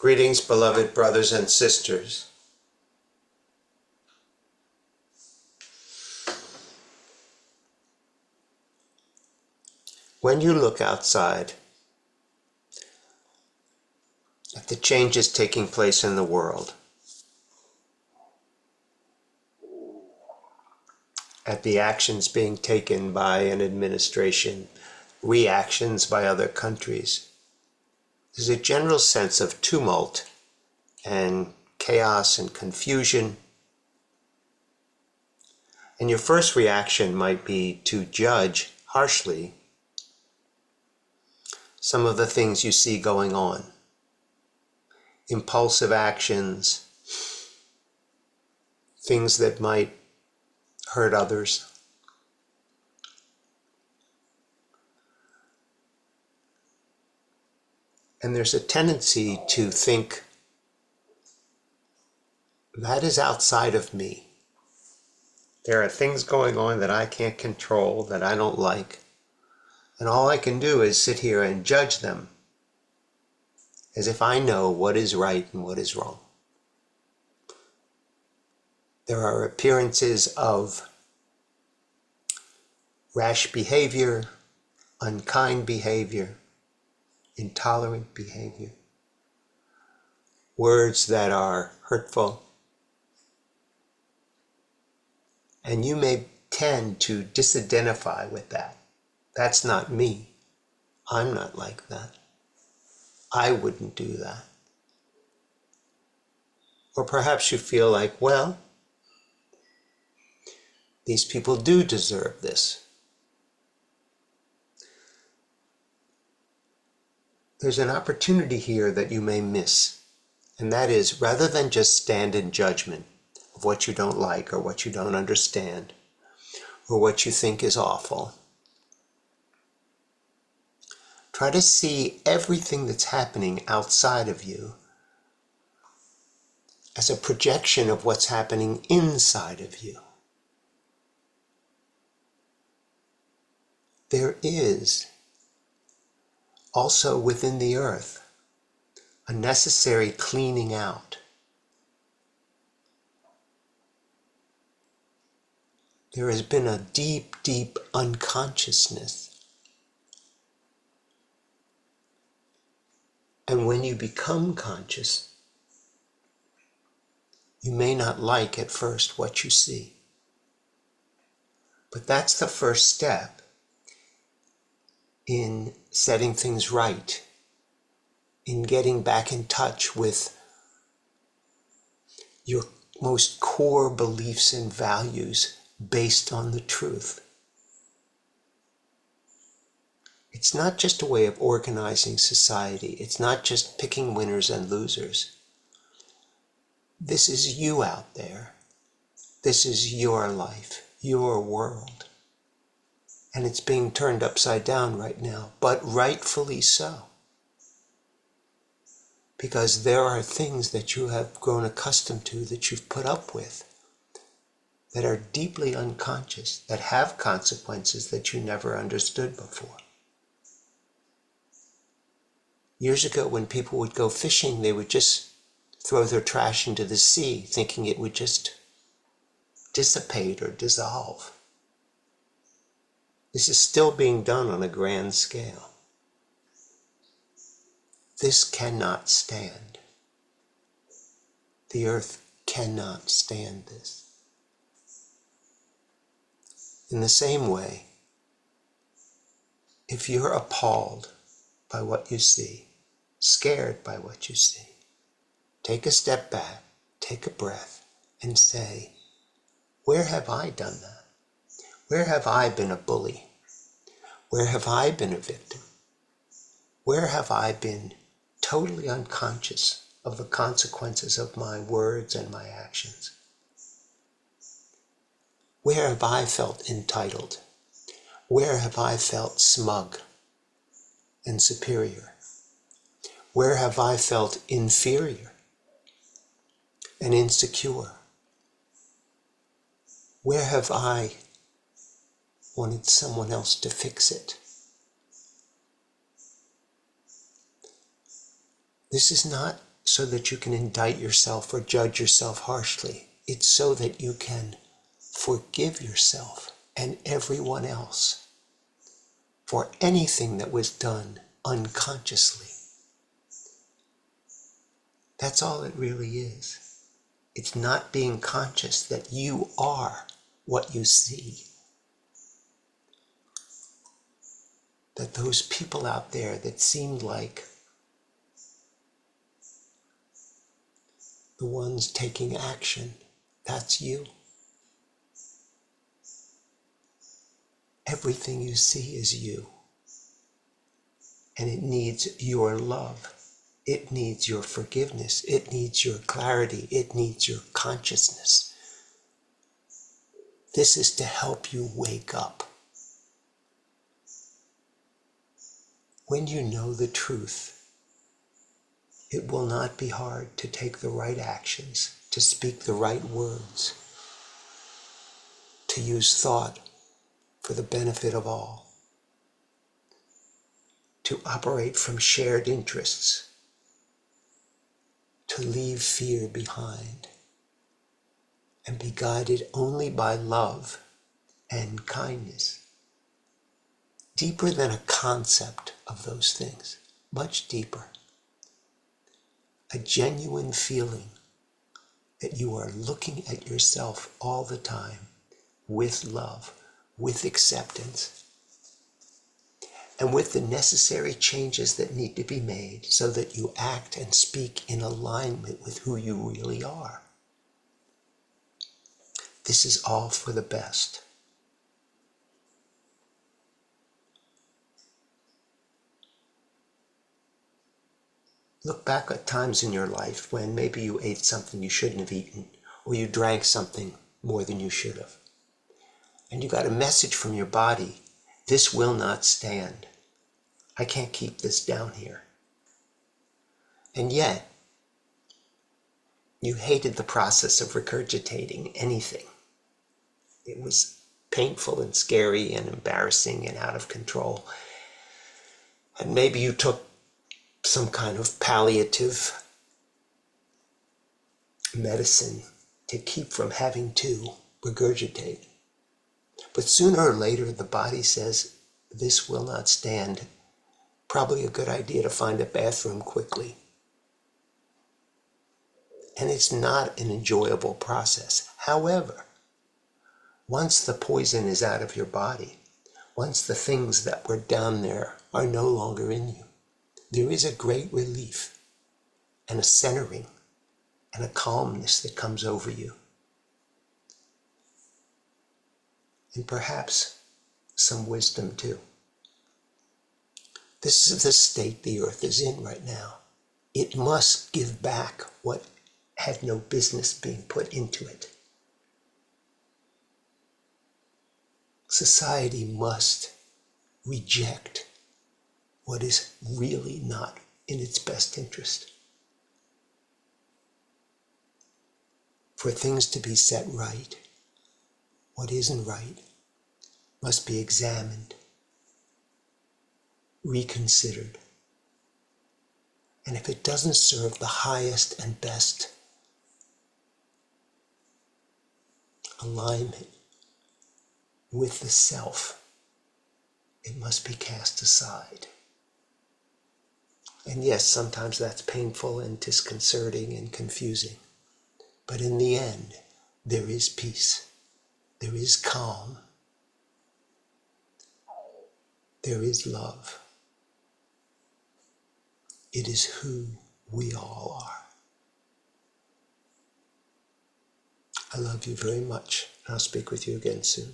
Greetings, beloved brothers and sisters. When you look outside at the changes taking place in the world, at the actions being taken by an administration, reactions by other countries, there's a general sense of tumult and chaos and confusion. And your first reaction might be to judge harshly some of the things you see going on. Impulsive actions, things that might hurt others. And there's a tendency to think, that is outside of me. There are things going on that I can't control, that I don't like, and all I can do is sit here and judge them as if I know what is right and what is wrong. There are appearances of rash behavior, unkind behavior, intolerant behavior, words that are hurtful, and you may tend to disidentify with that. That's not me. I'm not like that. I wouldn't do that. Or perhaps you feel like, well, these people do deserve this. There's an opportunity here that you may miss, and that is, rather than just stand in judgment of what you don't like or what you don't understand or what you think is awful, try to see everything that's happening outside of you as a projection of what's happening inside of you. There is also within the earth a necessary cleaning out. There has been a deep, deep unconsciousness. And when you become conscious, you may not like at first what you see. But that's the first step in setting things right, in getting back in touch with your most core beliefs and values based on the truth. It's not just a way of organizing society. It's not just picking winners and losers. This is you out there. This is your life, your world. And it's being turned upside down right now, but rightfully so. Because there are things that you have grown accustomed to, that you've put up with, that are deeply unconscious, that have consequences that you never understood before. Years ago, when people would go fishing, they would just throw their trash into the sea, thinking it would just dissipate or dissolve. This is still being done on a grand scale. This cannot stand. The earth cannot stand this. In the same way, if you're appalled by what you see, scared by what you see, take a step back, take a breath, and say, where have I done that? Where have I been a bully? Where have I been a victim? Where have I been totally unconscious of the consequences of my words and my actions? Where have I felt entitled? Where have I felt smug and superior? Where have I felt inferior and insecure? Where have I wanted someone else to fix it? This is not so that you can indict yourself or judge yourself harshly. It's so that you can forgive yourself and everyone else for anything that was done unconsciously. That's all it really is. It's not being conscious that you are what you see. That those people out there that seemed like the ones taking action, that's you. Everything you see is you. And it needs your love. It needs your forgiveness. It needs your clarity. It needs your consciousness. This is to help you wake up. When you know the truth, it will not be hard to take the right actions, to speak the right words, to use thought for the benefit of all, to operate from shared interests, to leave fear behind, and be guided only by love and kindness. Deeper than a concept of those things, much deeper. A genuine feeling that you are looking at yourself all the time with love, with acceptance, and with the necessary changes that need to be made so that you act and speak in alignment with who you really are. This is all for the best. Look back at times in your life when maybe you ate something you shouldn't have eaten, or you drank something more than you should have. And you got a message from your body, this will not stand. I can't keep this down here. And yet, you hated the process of regurgitating anything. It was painful and scary and embarrassing and out of control. And maybe you took some kind of palliative medicine to keep from having to regurgitate. But sooner or later, the body says, this will not stand. Probably a good idea to find a bathroom quickly. And it's not an enjoyable process. However, once the poison is out of your body, once the things that were down there are no longer in you, there is a great relief and a centering and a calmness that comes over you. And perhaps some wisdom too. This is the state the earth is in right now. It must give back what had no business being put into it. Society must reject what is really not in its best interest. For things to be set right, what isn't right must be examined, reconsidered. And if it doesn't serve the highest and best alignment with the self, it must be cast aside. And yes, sometimes that's painful and disconcerting and confusing. But in the end, there is peace. There is calm. There is love. It is who we all are. I love you very much. I'll speak with you again soon.